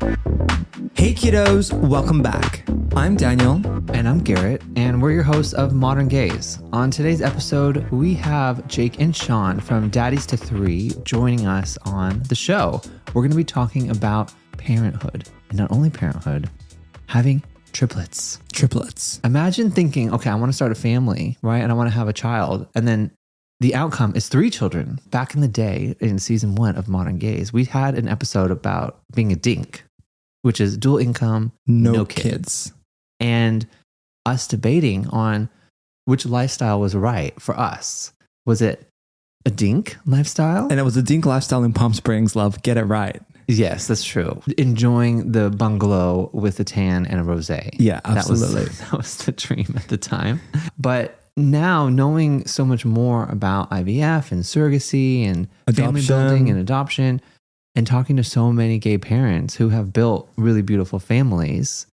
Hey kiddos, welcome back. I'm Daniel. And I'm Garrett, and we're your hosts of Modern Gays. On today's episode, we have Jake and Sean from Daddies to Three joining us on the show. We're going to be talking about parenthood, and not only parenthood, having triplets. Imagine thinking, okay, I want to start a family, right? And I want to have a child. And then the outcome is 3 children. Back in the day, in season 1 of Modern Gays, we had an episode about being a dink, which is dual income, no kids. And us debating on which lifestyle was right for us. Was it a dink lifestyle? And it was a dink lifestyle in Palm Springs, love. Get it right. Yes, that's true. Enjoying the bungalow with a tan and a rosé. Yeah, absolutely. That was the dream at the time. But now knowing so much more about IVF and surrogacy and family building and adoption, and talking to so many gay parents who have built really beautiful families,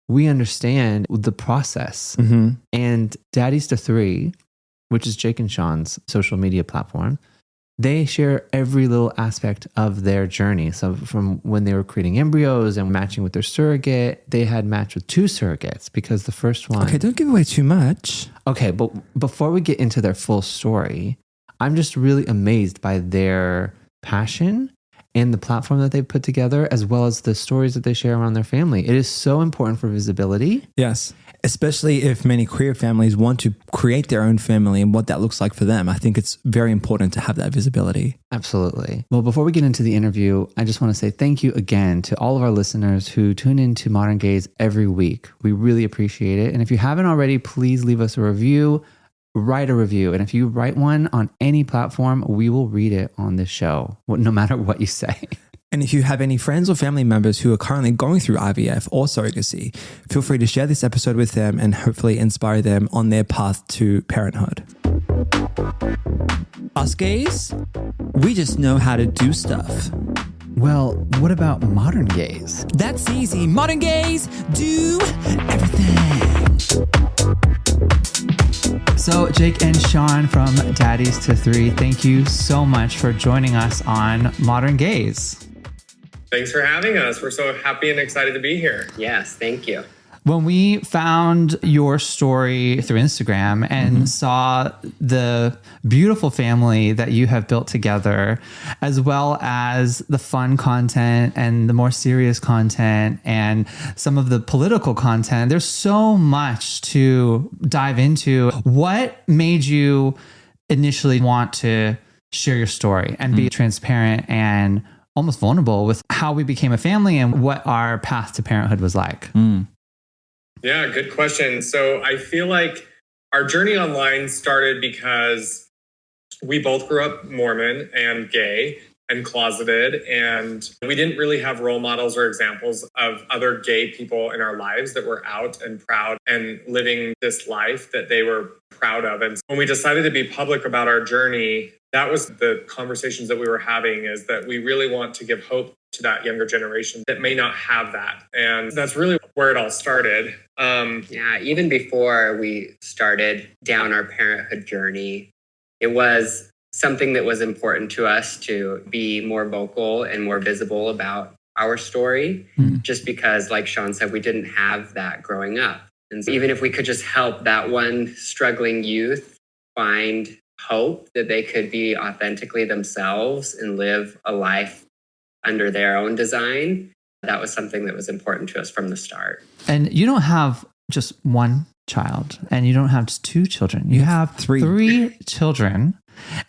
we understand the process. Mm-hmm. And Daddies to Three, which is Jake and Sean's social media platform, they share every little aspect of their journey. So from when they were creating embryos and matching with their surrogate, they had matched with 2 surrogates because the first one... Okay, don't give away too much. Okay, but before we get into their full story, I'm just really amazed by their passion and the platform that they've put together, as well as the stories that they share around their family. It is so important for visibility. Yes, especially if many queer families want to create their own family and what that looks like for them. I think it's very important to have that visibility. Absolutely. Well, before we get into the interview, I just want to say thank you again to all of our listeners who tune into Modern Gays every week. We really appreciate it. And if you haven't already, please leave us a review. Write a review. And if you write one on any platform, we will read it on this show, no matter what you say. And if you have any friends or family members who are currently going through IVF or surrogacy, feel free to share this episode with them and hopefully inspire them on their path to parenthood. Us gays, we just know how to do stuff. Well, what about modern gays? That's easy. Modern gays do everything. So Jake and Sean from Daddies to Three, thank you so much for joining us on Modern Gays. Thanks for having us. We're so happy and excited to be here. Yes, thank you. When we found your story through Instagram and saw the beautiful family that you have built together, as well as the fun content and the more serious content and some of the political content, there's so much to dive into. What made you initially want to share your story and be transparent and almost vulnerable with how we became a family and what our path to parenthood was like? Yeah, good question. So I feel like our journey online started because we both grew up Mormon and gay and closeted, and we didn't really have role models or examples of other gay people in our lives that were out and proud and living this life that they were proud of. And when we decided to be public about our journey, that was the conversations that we were having, is that we really want to give hope to that younger generation that may not have that. And that's really where it all started. Yeah, even before we started down our parenthood journey, it was something that was important to us to be more vocal and more visible about our story, just because, like Sean said, we didn't have that growing up. And so even if we could just help that one struggling youth find hope that they could be authentically themselves and live a life under their own design, that was something that was important to us from the start. And you don't have just one child, and you don't have just 2 children. You have 3 children,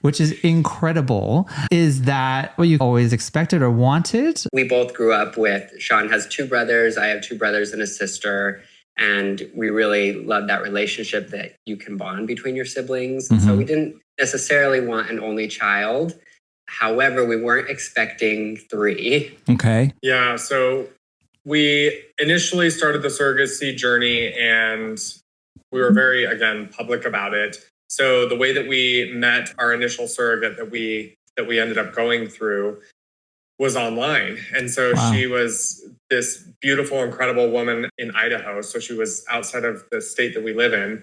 which is incredible. Is that what you always expected or wanted? We both grew up with, Sean has 2 brothers, I have 2 brothers and a sister. And we really love that relationship that you can bond between your siblings. So we didn't necessarily want an only child. However, we weren't expecting 3. Okay. Yeah, so we initially started the surrogacy journey, and we were very, again, public about it. So the way that we met our initial surrogate that we ended up going through was online. And so she was this beautiful, incredible woman in Idaho. So she was outside of the state that we live in.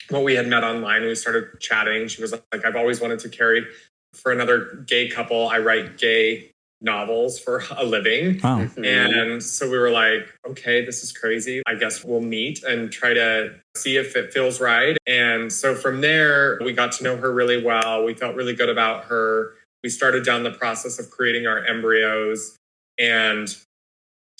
Well, we had met online. We started chatting. She was like, I've always wanted to carry for another gay couple. I write gay novels for a living. Wow. And so we were like, okay, this is crazy. I guess we'll meet and try to see if it feels right. And so from there, we got to know her really well. We felt really good about her. We started down the process of creating our embryos. And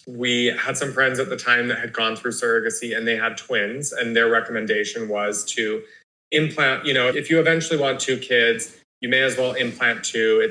we had some friends at the time that had gone through surrogacy and they had twins. And their recommendation was to implant, if you eventually want 2 kids, you may as well implant 2.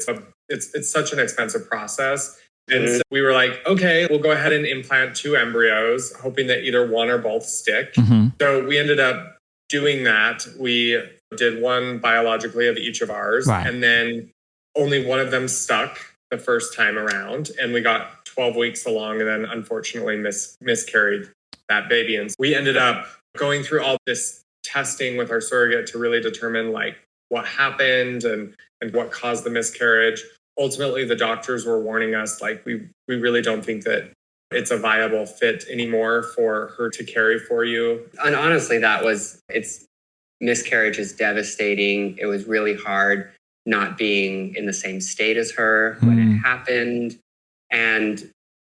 It's such an expensive process. And so we were like, okay, we'll go ahead and implant 2 embryos, hoping that either one or both stick. So we ended up doing that. We did 1 biologically of each of ours. Right. And then only one of them stuck the first time around. And we got 12 weeks along and then unfortunately miscarried that baby. And so we ended up going through all this testing with our surrogate to really determine like what happened and what caused the miscarriage. Ultimately, the doctors were warning us, like, we really don't think that it's a viable fit anymore for her to carry for you. And honestly, miscarriage is devastating. It was really hard not being in the same state as her when it happened, and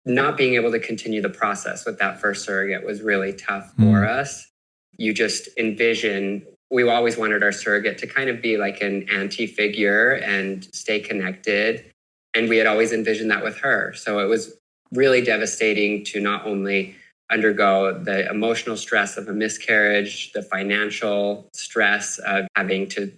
not being able to continue the process with that first surrogate was really tough for us. You just envision, we always wanted our surrogate to kind of be like an auntie figure and stay connected. And we had always envisioned that with her. So it was really devastating to not only undergo the emotional stress of a miscarriage, the financial stress of having to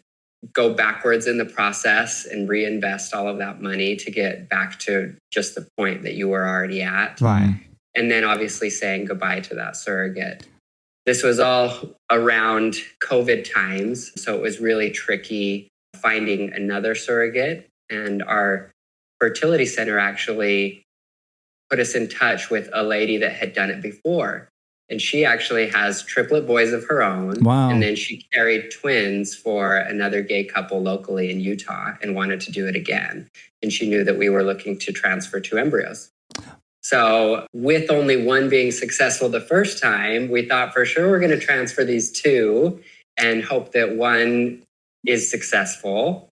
go backwards in the process and reinvest all of that money to get back to just the point that you were already at. Right. And then obviously saying goodbye to that surrogate. This was all around COVID times, so it was really tricky finding another surrogate. And our fertility center actually put us in touch with a lady that had done it before. And she actually has triplet boys of her own. Wow. And then she carried twins for another gay couple locally in Utah and wanted to do it again. And she knew that we were looking to transfer 2 embryos. So with only one being successful the first time, we thought for sure we're going to transfer these 2 and hope that one is successful.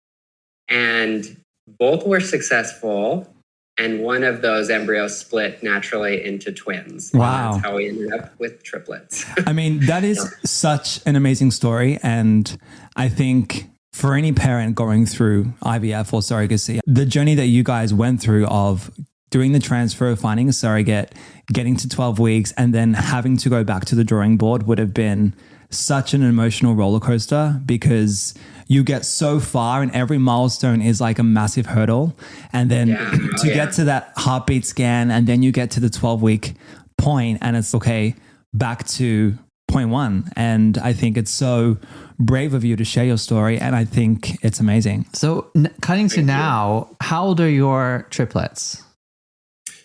And both were successful. And one of those embryos split naturally into twins. Wow. And that's how we ended up with triplets. I mean, that is such an amazing story. And I think for any parent going through IVF or surrogacy, the journey that you guys went through of doing the transfer, finding a surrogate, getting to 12 weeks, and then having to go back to the drawing board would have been such an emotional roller coaster, because you get so far and every milestone is like a massive hurdle. And then to get to that heartbeat scan, and then you get to the 12-week point and it's okay, back to point 1. And I think it's so brave of you to share your story. And I think it's amazing. So cutting to now, how old are your triplets?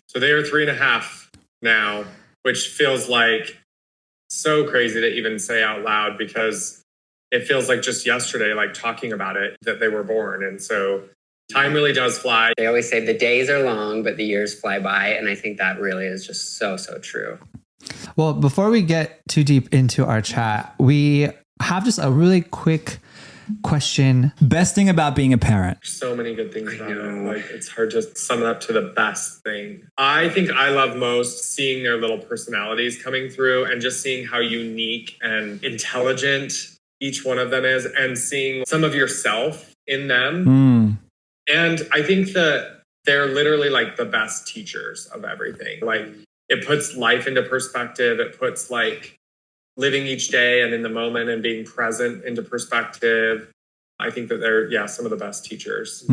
So they are 3.5 now, which feels like so crazy to even say out loud, because it feels like just yesterday, like talking about it, that they were born. And so time really does fly. They always say the days are long, but the years fly by. And I think that really is just so, so true. Well, before we get too deep into our chat, we have just a really quick question. Best thing about being a parent? So many good things about it. Like, it's hard to sum it up to the best thing. I think I love most seeing their little personalities coming through and just seeing how unique and intelligent each one of them is, and seeing some of yourself in them. And I think that they're literally like the best teachers of everything. Like, it puts life into perspective. It puts like living each day and in the moment and being present into perspective. I think that they're, some of the best teachers.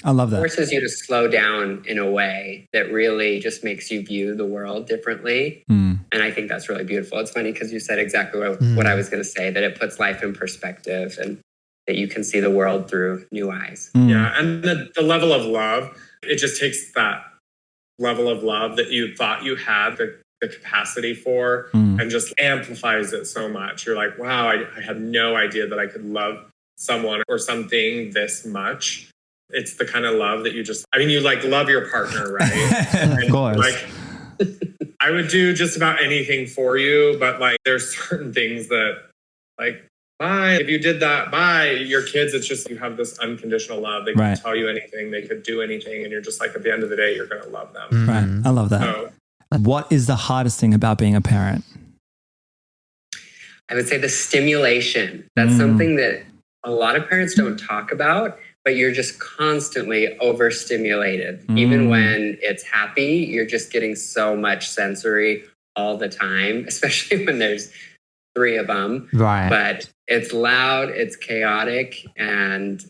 I love that. Forces you to slow down in a way that really just makes you view the world differently. And I think that's really beautiful. It's funny because you said exactly what I was going to say, that it puts life in perspective and that you can see the world through new eyes. Yeah. And the level of love, it just takes that level of love that you thought you had the capacity for and just amplifies it so much. You're like, wow, I had no idea that I could love someone or something this much. It's the kind of love that you like love your partner, right? Of course. Like, I would do just about anything for you, but like there's certain things that like, bye. If you did that, bye. Your kids, it's just you have this unconditional love. They can tell you anything. They could do anything. And you're just like, at the end of the day, you're going to love them. Right. I love that. So, what is the hardest thing about being a parent? I would say the stimulation. That's something that a lot of parents don't talk about, but you're just constantly overstimulated. Even when it's happy, you're just getting so much sensory all the time, especially when there's 3 of them. Right. But it's loud, it's chaotic, and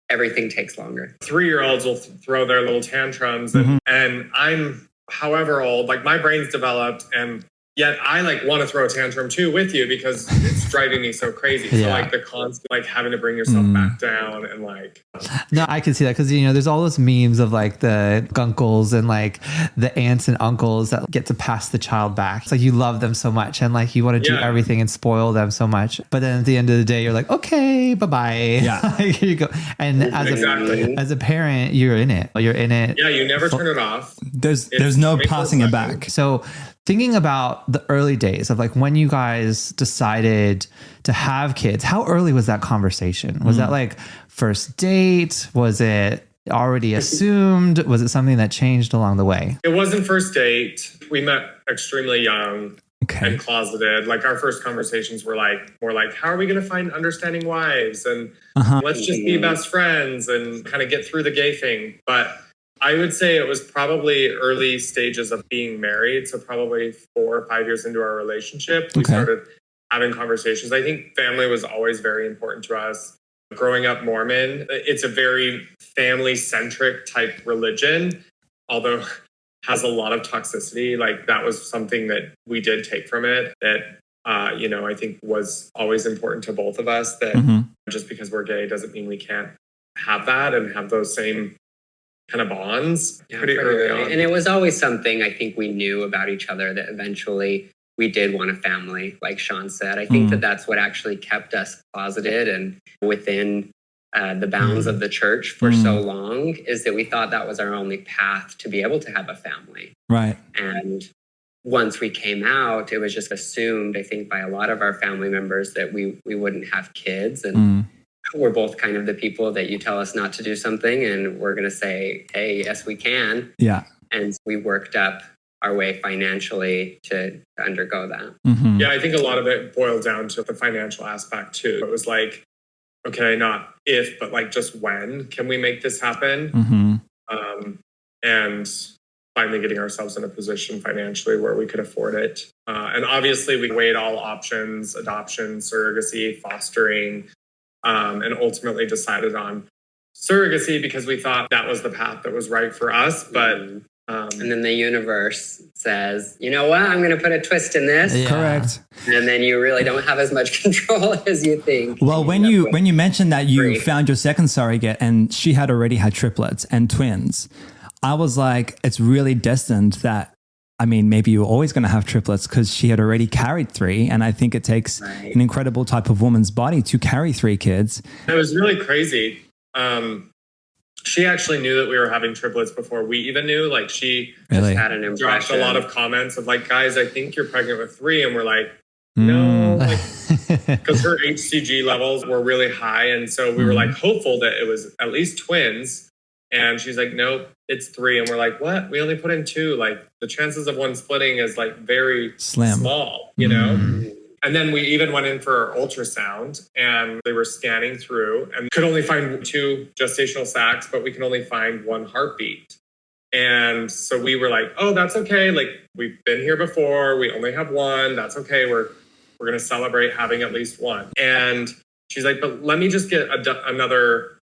everything takes longer. 3-year-olds will throw their little tantrums, and I'm however old, like my brain's developed, and yet I like want to throw a tantrum too with you because it's driving me so crazy. So like the constant like having to bring yourself back down and like. No, I can see that because, you know, there's all those memes of like the uncles and like the aunts and uncles that get to pass the child back. It's like you love them so much and like you want to do everything and spoil them so much. But then at the end of the day, you're like, okay, bye-bye. Yeah. Here you go. And as a parent, you're in it. You're in it. Yeah, you never turn it off. There's no passing it back. So thinking about the early days of like when you guys decided to have kids, how early was that conversation? Was that like first date? Was it already assumed? Was it something that changed along the way? It wasn't first date. We met extremely young and closeted. Like our first conversations were like more like, how are we going to find understanding wives? And let's just be best friends and kind of get through the gay thing. But I would say it was probably early stages of being married. So probably 4 or 5 years into our relationship, we started having conversations. I think family was always very important to us. Growing up Mormon, it's a very family-centric type religion, although has a lot of toxicity. Like that was something that we did take from it that, I think was always important to both of us, that just because we're gay doesn't mean we can't have that and have those same kind of bonds pretty early on. And it was always something I think we knew about each other, that eventually we did want a family, like Sean said. I think that that's what actually kept us closeted and within the bounds of the church for so long, is that we thought that was our only path to be able to have a family. Right. And once we came out, it was just assumed, I think, by a lot of our family members that we wouldn't have kids. And we're both kind of the people that you tell us not to do something and we're going to say, hey, yes, we can. Yeah. And we worked up our way financially to undergo that. Yeah, I think a lot of it boiled down to the financial aspect too. It was like, okay, not if, but like just when can we make this happen? And finally getting ourselves in a position financially where we could afford it. And obviously we weighed all options: adoption, surrogacy, fostering, and ultimately decided on surrogacy because we thought that was the path that was right for us. But and then the universe says, you know what, I'm going to put a twist in this. Yeah. Correct. And then you really don't have as much control as you think. Well, when you mentioned that you found your second surrogate and she had already had triplets and twins, I was like, it's really destined that, I mean, maybe you were always going to have triplets because she had already carried 3. And I think it takes an incredible type of woman's body to carry 3 kids. It was really crazy. She actually knew that we were having triplets before we even knew. Like she really had an impression. Dropped a lot of comments of like, guys, I think you're pregnant with 3. And we're like, no, because her HCG levels were really high. And so we were like hopeful that it was at least twins. And she's like, nope, it's 3. And we're like, what? We only put in 2. Like the chances of one splitting is like very small, you know? And then we even went in for ultrasound and they were scanning through and could only find 2 gestational sacs, but we can only find 1 heartbeat. And so we were like, oh, that's okay. Like we've been here before. We only have 1. That's okay. We're going to celebrate having at least 1. And she's like, but let me just get another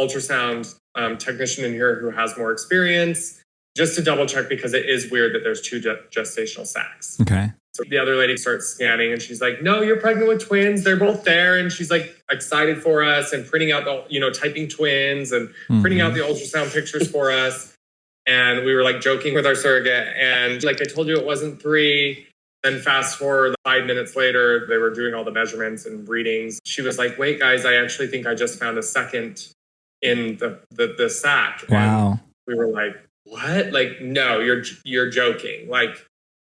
ultrasound technician in here who has more experience just to double check, because it is weird that there's 2 gestational sacs. Okay. So the other lady starts scanning and she's like, no, you're pregnant with twins. They're both there. And she's like excited for us and printing out the, typing twins and printing out the ultrasound pictures for us. And we were like joking with our surrogate. And like, I told you it wasn't 3. Then fast forward 5 minutes later, they were doing all the measurements and readings. She was like, wait, guys, I actually think I just found a second in the sac. Wow. And we were like, what? Like, no, you're joking. Like,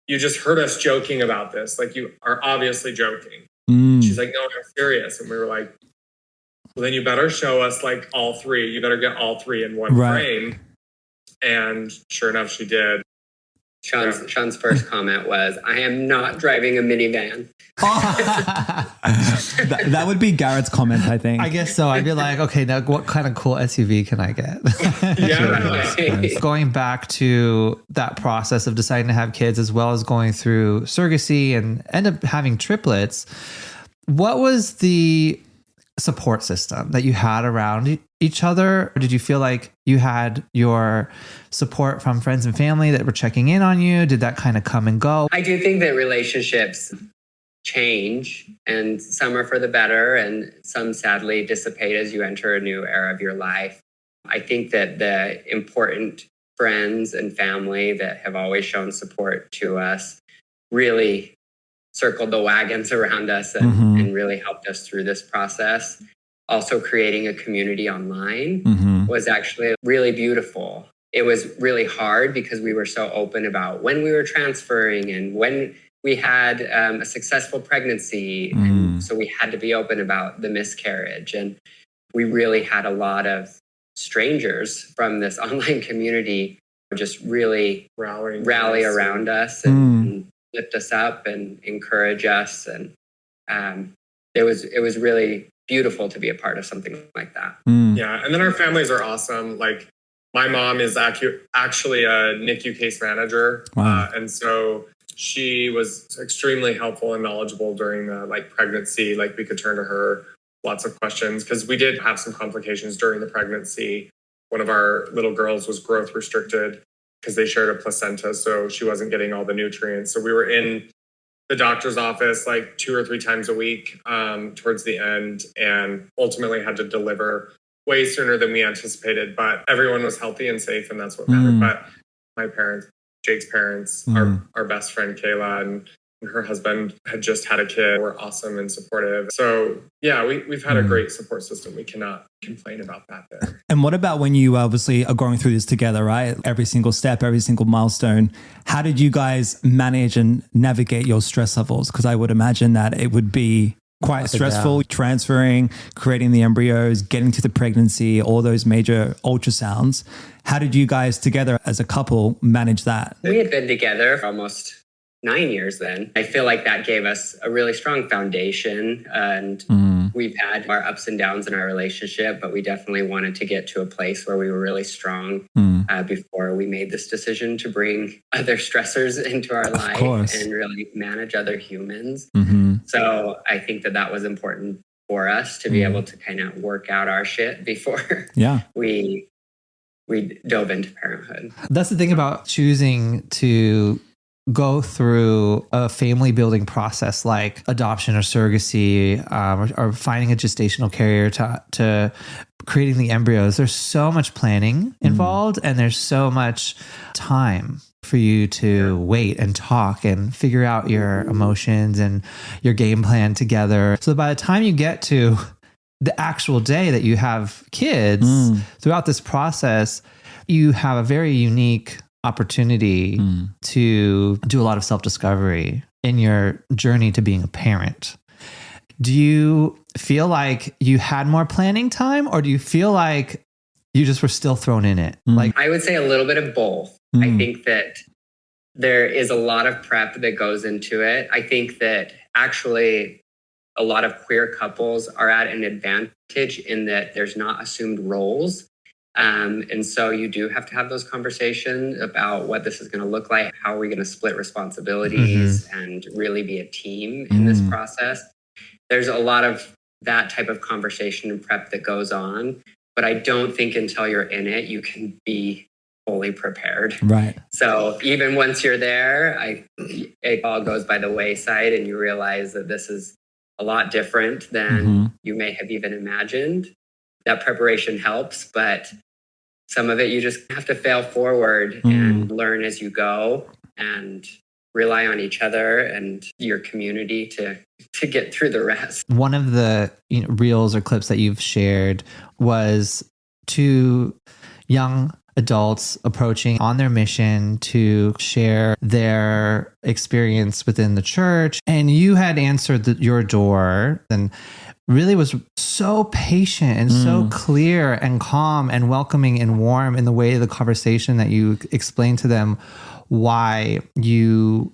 you just heard us joking about this. Like, you are obviously joking. She's she's like, no, I'm serious. And we were like, well, then you better show us like all three. You better get all three in one frame. And sure enough, she did. Sean's first comment was, I am not driving a minivan. That would be Garrett's comment, I think. I guess so. I'd be like, okay, now what kind of cool SUV can I get? Yeah. Going back to that process of deciding to have kids, as well as going through surrogacy and end up having triplets, what was the support system that you had around each other? Or did you feel like you had your support from friends and family that were checking in on you? Did that kind of come and go? I do think that relationships change, and some are for the better and some sadly dissipate as you enter a new era of your life. I think that the important friends and family that have always shown support to us really circled the wagons around us and really helped us through this process. Also, creating a community online was actually really beautiful. It was really hard because we were so open about when we were transferring and when we had a successful pregnancy. And so we had to be open about the miscarriage. And we really had a lot of strangers from this online community just really rally around us and lift us up and encourage us. And it was really beautiful to be a part of something like that. Yeah. And then our families are awesome. Like my mom is actually a NICU case manager. Wow. And so she was extremely helpful and knowledgeable during the pregnancy. Like we could turn to her lots of questions because we did have some complications during the pregnancy. One of our little girls was growth restricted because they shared a placenta, so she wasn't getting all the nutrients. So we were in the doctor's office like 2 or 3 times a week towards the end, and ultimately had to deliver way sooner than we anticipated. But everyone was healthy and safe, and that's what mattered. But my parents, Jake's parents, our best friend Kayla, and her husband had just had a kid. Were awesome and supportive. So yeah, we've had a great support system. We cannot complain about that there. And what about when you obviously are going through this together, right? Every single step, every single milestone. How did you guys manage and navigate your stress levels? Because I would imagine that it would be quite stressful, transferring, creating the embryos, getting to the pregnancy, all those major ultrasounds. How did you guys together as a couple manage that? We had been together for almost 9 years then. I feel like that gave us a really strong foundation, and we've had our ups and downs in our relationship, but we definitely wanted to get to a place where we were really strong before we made this decision to bring other stressors into our life and really manage other humans. So I think that was important for us to be able to kind of work out our shit before we dove into parenthood. That's the thing about choosing to go through a family building process like adoption or surrogacy, or finding a gestational carrier to creating the embryos. There's so much planning involved, and there's so much time for you to wait and talk and figure out your emotions and your game plan together. So by the time you get to the actual day that you have kids, throughout this process, you have a very unique opportunity to do a lot of self-discovery in your journey to being a parent. Do you feel like you had more planning time, or do you feel like you just were still thrown in it? Like, I would say a little bit of both. I think that there is a lot of prep that goes into it. I think that actually a lot of queer couples are at an advantage in that there's not assumed roles. And so you do have to have those conversations about what this is going to look like, how are we going to split responsibilities and really be a team in this process. There's a lot of that type of conversation and prep that goes on, but I don't think until you're in it, you can be fully prepared. Right. So even once you're there, it all goes by the wayside, and you realize that this is a lot different than you may have even imagined. That preparation helps, but some of it you just have to fail forward and learn as you go and rely on each other and your community to get through the rest. one of the reels or clips that you've shared was 2 young adults approaching on their mission to share their experience within the church. And you had answered your door and really was so patient and so clear and calm and welcoming and warm in the way of the conversation that you explained to them why you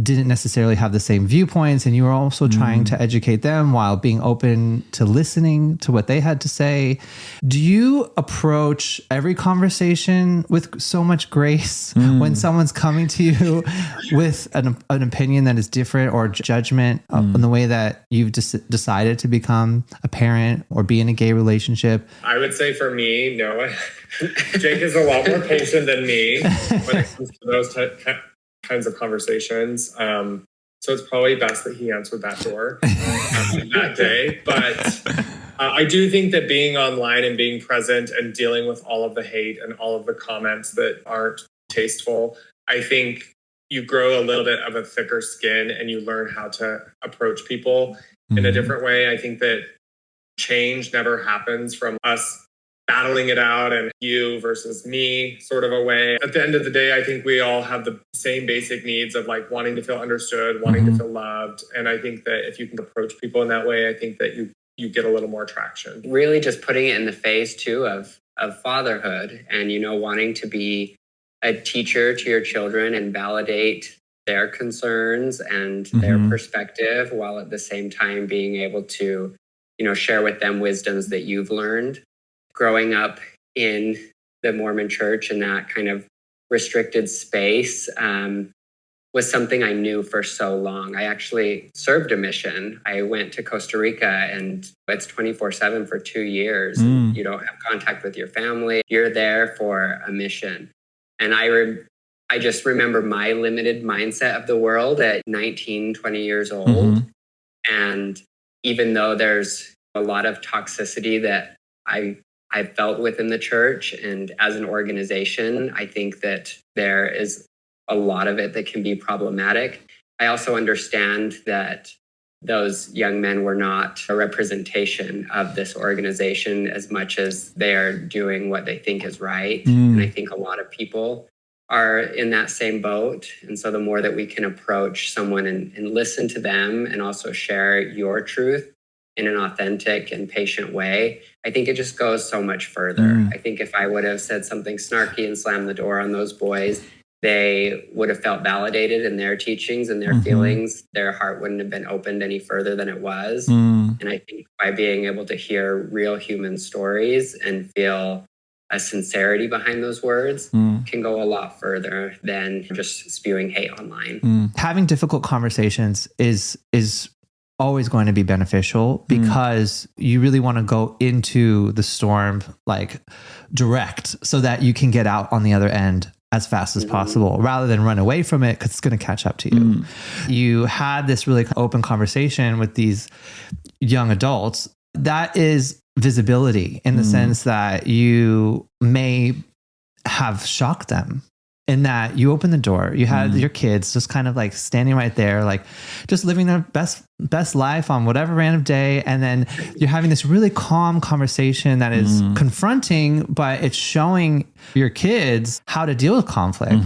didn't necessarily have the same viewpoints, and you were also trying to educate them while being open to listening to what they had to say. Do you approach every conversation with so much grace when someone's coming to you with an opinion that is different or judgment in the way that you've decided to become a parent or be in a gay relationship? I would say for me, no. Jake is a lot more patient than me when it comes to those kinds of conversations. So it's probably best that he answered that door that day. But I do think that being online and being present and dealing with all of the hate and all of the comments that aren't tasteful, I think you grow a little bit of a thicker skin and you learn how to approach people in a different way. I think that change never happens from us battling it out and you versus me sort of a way. At the end of the day, I think we all have the same basic needs of like wanting to feel understood, wanting to feel loved. And I think that if you can approach people in that way, I think that you get a little more traction. Really just putting it in the phase too of fatherhood and, wanting to be a teacher to your children and validate their concerns and their perspective while at the same time being able to, share with them wisdoms that you've learned. Growing up in the Mormon church in that kind of restricted space was something I knew for so long. I actually served a mission. I went to Costa Rica and it's 24/7 for 2 years. You don't have contact with your family. You're there for a mission. And I just remember my limited mindset of the world at 19, 20 years old. And even though there's a lot of toxicity that I felt within the church and as an organization, I think that there is a lot of it that can be problematic. I also understand that those young men were not a representation of this organization as much as they are doing what they think is right. And I think a lot of people are in that same boat. And so the more that we can approach someone and listen to them and also share your truth in an authentic and patient way, I think it just goes so much further. I think if I would have said something snarky and slammed the door on those boys, they would have felt validated in their teachings and their feelings. Their heart wouldn't have been opened any further than it was. And I think by being able to hear real human stories and feel a sincerity behind those words can go a lot further than just spewing hate online. Having difficult conversations is always going to be beneficial because you really want to go into the storm like direct so that you can get out on the other end as fast as possible rather than run away from it because it's going to catch up to you. You had this really open conversation with these young adults. That is visibility in the sense that you may have shocked them in that you opened the door, you had your kids just kind of like standing right there, like just living their best life on whatever random day. And then you're having this really calm conversation that is confronting, but it's showing your kids how to deal with conflict,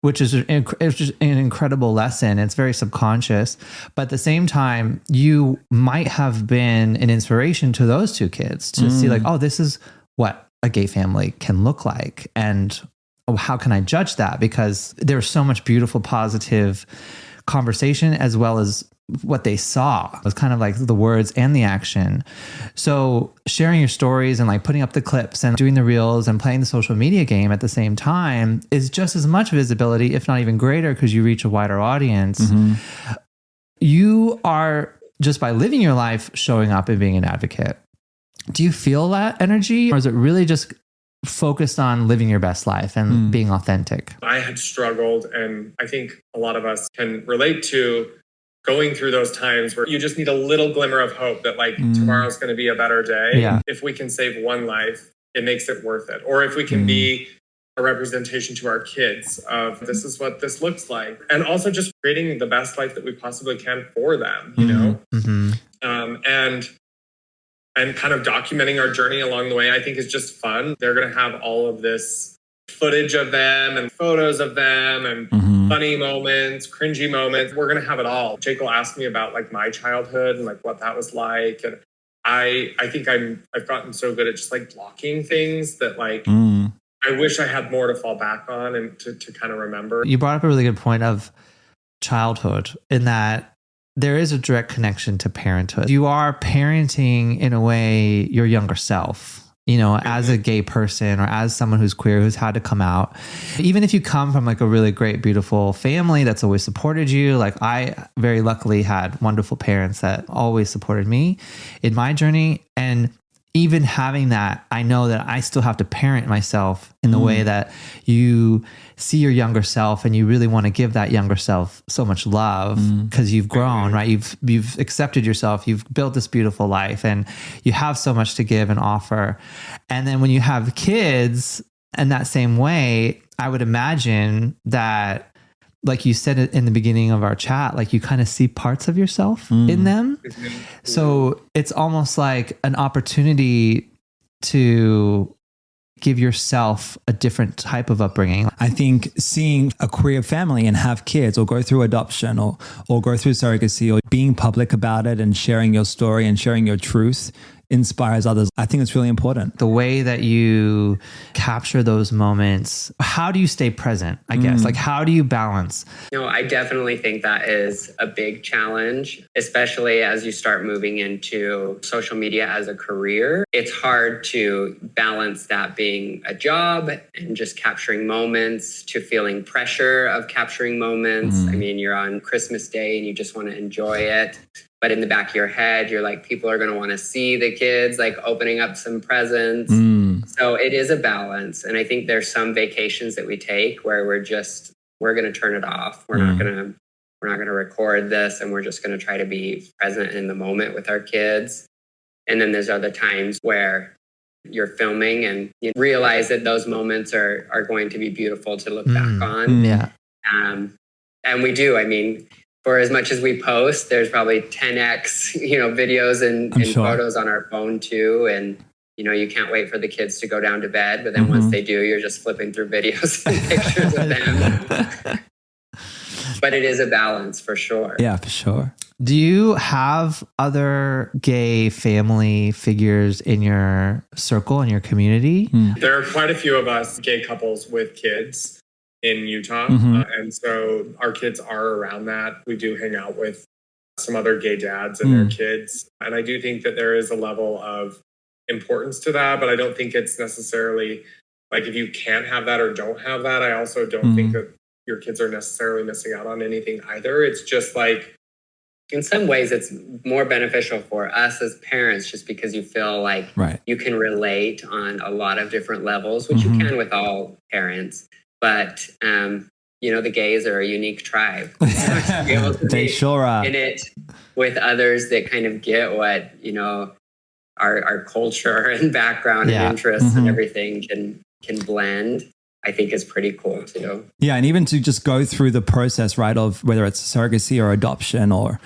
which is it's just an incredible lesson. It's very subconscious, but at the same time, you might have been an inspiration to those two kids to see like, oh, this is what a gay family can look like. And how can I judge that? Because there's so much beautiful, positive conversation as well as what they saw. It was kind of like the words and the action. So sharing your stories and like putting up the clips and doing the reels and playing the social media game at the same time is just as much visibility, if not even greater, because you reach a wider audience. You are, just by living your life, showing up and being an advocate. Do you feel that energy, or is it really just focused on living your best life and being authentic? I had struggled, and I think a lot of us can relate to going through those times where you just need a little glimmer of hope that like tomorrow's going to be a better day. Yeah. If we can save one life, it makes it worth it. Or if we can be a representation to our kids of this is what this looks like. And also just creating the best life that we possibly can for them, you know? And kind of documenting our journey along the way, I think is just fun. They're going to have all of this footage of them and photos of them and funny moments, cringy moments. We're going to have it all. Jake will ask me about like my childhood and like what that was like. And I think I've gotten so good at just like blocking things that like I wish I had more to fall back on and to kind of remember. You brought up a really good point of childhood in that there is a direct connection to parenthood. You are parenting in a way your younger self, you know, as a gay person or as someone who's queer, who's had to come out. Even if you come from like a really great, beautiful family that's always supported you, like I very luckily had wonderful parents that always supported me in my journey. And even having that, I know that I still have to parent myself in the way that you see your younger self and you really want to give that younger self so much love because you've grown, right? You've accepted yourself. You've built this beautiful life and you have so much to give and offer. And then when you have kids in that same way, I would imagine that, like you said in the beginning of our chat, like you kind of see parts of yourself in them. So it's almost like an opportunity to give yourself a different type of upbringing. I think seeing a queer family and have kids or go through adoption or go through surrogacy or being public about it and sharing your story and sharing your truth inspires others. I think it's really important. The way that you capture those moments, how do you stay present, I guess? Like, how do you balance? No, I definitely think that is a big challenge, especially as you start moving into social media as a career. It's hard to balance that being a job and just capturing moments to feeling pressure of capturing moments. I mean, you're on Christmas Day and you just want to enjoy it. But in the back of your head, you're like, people are going to want to see the kids like opening up some presents. So it is a balance. And I think there's some vacations that we take where we're going to turn it off. We're not going to record this, and we're just going to try to be present in the moment with our kids. And then there's other times where you're filming and you realize that those moments are going to be beautiful to look back on. Yeah. And we do. I mean, for as much as we post, there's probably 10x, videos and photos on our phone too. And, you can't wait for the kids to go down to bed. But then once they do, you're just flipping through videos and pictures of them. But it is a balance for sure. Yeah, for sure. Do you have other gay family figures in your circle, in your community? There are quite a few of us gay couples with kids in Utah. And so our kids are around that. We do hang out with some other gay dads and their kids. And I do think that there is a level of importance to that, but I don't think it's necessarily like if you can't have that or don't have that, I also don't think that your kids are necessarily missing out on anything either. It's just like, in some ways, it's more beneficial for us as parents just because you feel like you can relate on a lot of different levels, which you can with all parents. But, the gays are a unique tribe. They sure are. In it with others that kind of get what, our culture and background and interests and everything can blend. I think is pretty cool too. Yeah, and even to just go through the process, right, of whether it's surrogacy or adoption or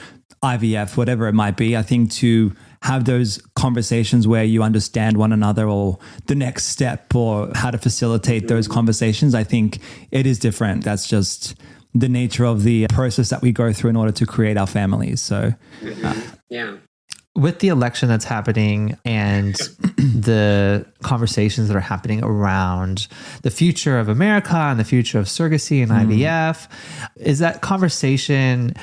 IVF, whatever it might be, I think to have those conversations where you understand one another or the next step or how to facilitate those conversations, I think it is different. That's just the nature of the process that we go through in order to create our families. So, yeah. With the election that's happening and the conversations that are happening around the future of America and the future of surrogacy and IVF, is that conversation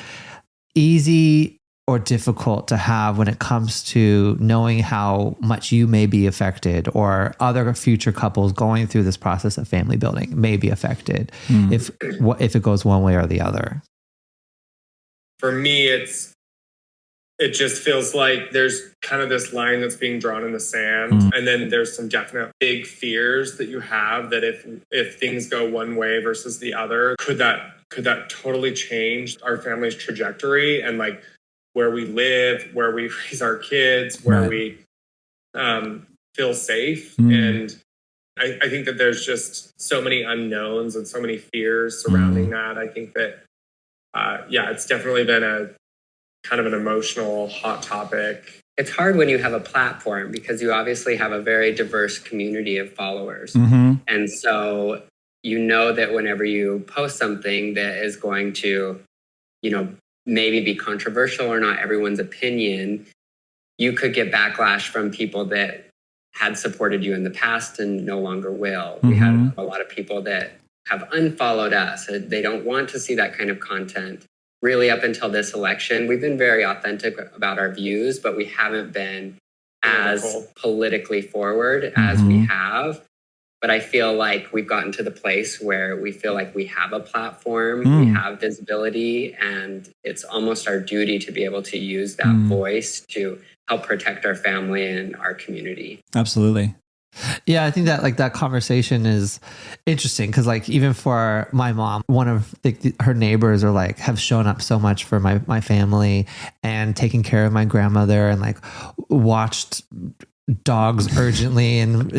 easy or difficult to have when it comes to knowing how much you may be affected or other future couples going through this process of family building may be affected if it goes one way or the other? For me, it just feels like there's kind of this line that's being drawn in the sand. And then there's some definite big fears that you have that if things go one way versus the other, could that totally change our family's trajectory and like where we live, where we raise our kids, where we feel safe. And I think that there's just so many unknowns and so many fears surrounding that. I think that, it's definitely been a kind of an emotional hot topic it's hard when you have a platform because you obviously have a very diverse community of followers. And so you know that whenever you post something that is going to, maybe be controversial or not everyone's opinion, you could get backlash from people that had supported you in the past and no longer will. We have a lot of people that have unfollowed us. They don't want to see that kind of content. Really, up until this election, we've been very authentic about our views, but we haven't been as politically forward as we have. But I feel like we've gotten to the place where we feel like we have a platform, we have visibility, and it's almost our duty to be able to use that voice to help protect our family and our community. Absolutely. Yeah, I think that that conversation is interesting because even for my mom, one of her neighbors are have shown up so much for my family and taking care of my grandmother and watched dogs urgently and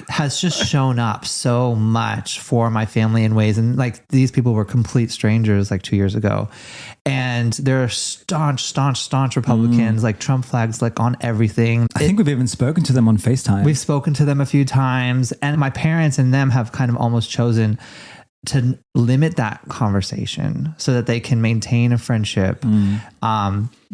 has just shown up so much for my family in ways. And these people were complete strangers 2 years ago. And they're staunch Republicans, Trump flags on everything. I think we've even spoken to them on FaceTime. We've spoken to them a few times, and my parents and them have kind of almost chosen to limit that conversation so that they can maintain a friendship.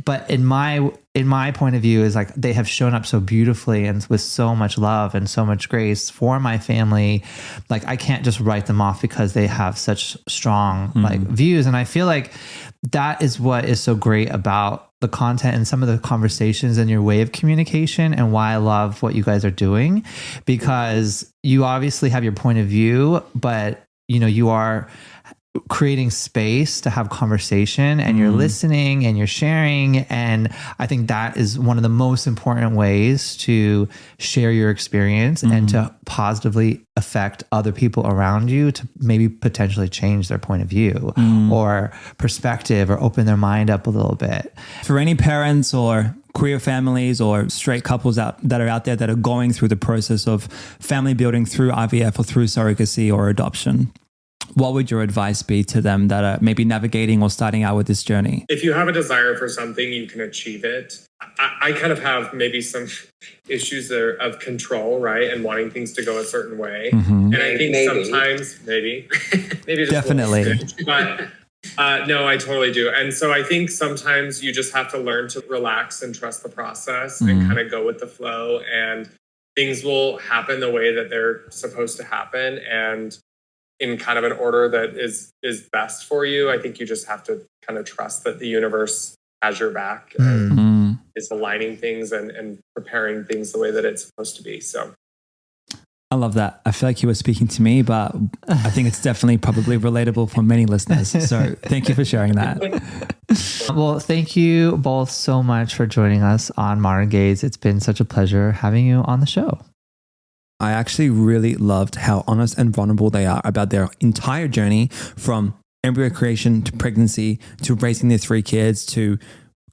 But in my point of view is they have shown up so beautifully and with so much love and so much grace for my family. I can't just write them off because they have such strong views. And I feel that is what is so great about the content and some of the conversations and your way of communication, and why I love what you guys are doing, because you obviously have your point of view, but you are creating space to have conversation, and you're listening and you're sharing. And I think that is one of the most important ways to share your experience and to positively affect other people around you to maybe potentially change their point of view or perspective, or open their mind up a little bit. For any parents or queer families or straight couples that are out there that are going through the process of family building through IVF or through surrogacy or adoption, what would your advice be to them that are maybe navigating or starting out with this journey? If you have a desire for something, you can achieve it. I kind of have maybe some issues there of control, right? And wanting things to go a certain way. And I think sometimes, maybe just definitely. But no, I totally do. And so I think sometimes you just have to learn to relax and trust the process and kind of go with the flow, and things will happen the way that they're supposed to happen, and in kind of an order that is best for you. I think you just have to kind of trust that the universe has your back and is aligning things and preparing things the way that it's supposed to be. So I love that. I feel like you were speaking to me, but I think it's definitely probably relatable for many listeners. So thank you for sharing that. Well, thank you both so much for joining us on Modern Gaze. It's been such a pleasure having you on the show. I actually really loved how honest and vulnerable they are about their entire journey, from embryo creation to pregnancy to raising their 3 kids to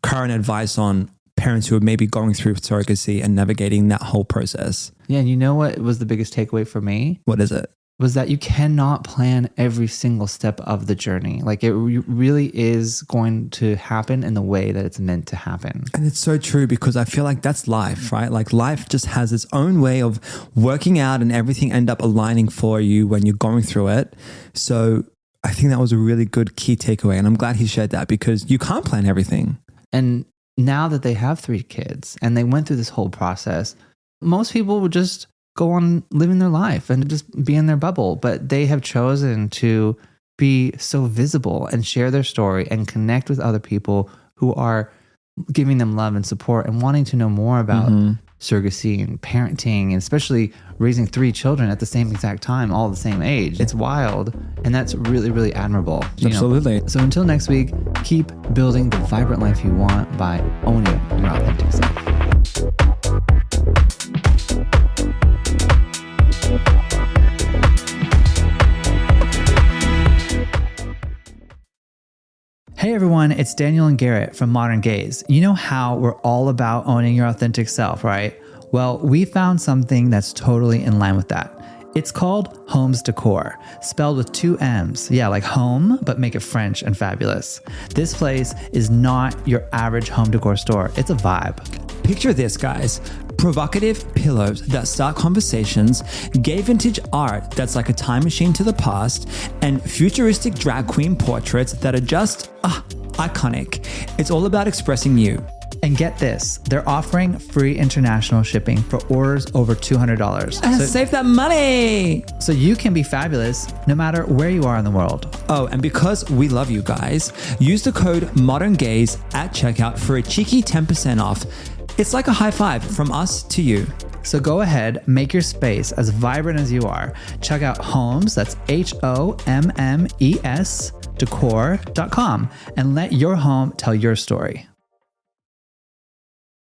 current advice on parents who are maybe going through surrogacy and navigating that whole process. Yeah, and you know what was the biggest takeaway for me? What is it? Was that you cannot plan every single step of the journey. It really is going to happen in the way that it's meant to happen. And it's so true, because I feel like that's life, right? Life just has its own way of working out, and everything end up aligning for you when you're going through it. So I think that was a really good key takeaway. And I'm glad he shared that, because you can't plan everything. And now that they have 3 kids and they went through this whole process, most people would just go on living their life and just be in their bubble. But they have chosen to be so visible and share their story and connect with other people who are giving them love and support and wanting to know more about surrogacy and parenting, and especially raising 3 children at the same exact time, all the same age. It's wild. And that's really, really admirable. Absolutely. So until next week, keep building the vibrant life you want by owning your authentic self. Hey everyone, it's Daniel and Garrett from Modern Gaze. You know how we're all about owning your authentic self, right? Well, we found something that's totally in line with that. It's called Homes Decor, spelled with 2 M's. Yeah, like home, but make it French and fabulous. This place is not your average home decor store. It's a vibe. Picture this, guys. Provocative pillows that start conversations, gay vintage art that's like a time machine to the past, and futuristic drag queen portraits that are just iconic. It's all about expressing you. And get this, they're offering free international shipping for orders over $200. Save that money! So you can be fabulous no matter where you are in the world. Oh, and because we love you guys, use the code ModernGaze at checkout for a cheeky 10% off. It's like a high five from us to you. So go ahead, make your space as vibrant as you are. Check out Homes, that's HOMMES, decor.com, and let your home tell your story.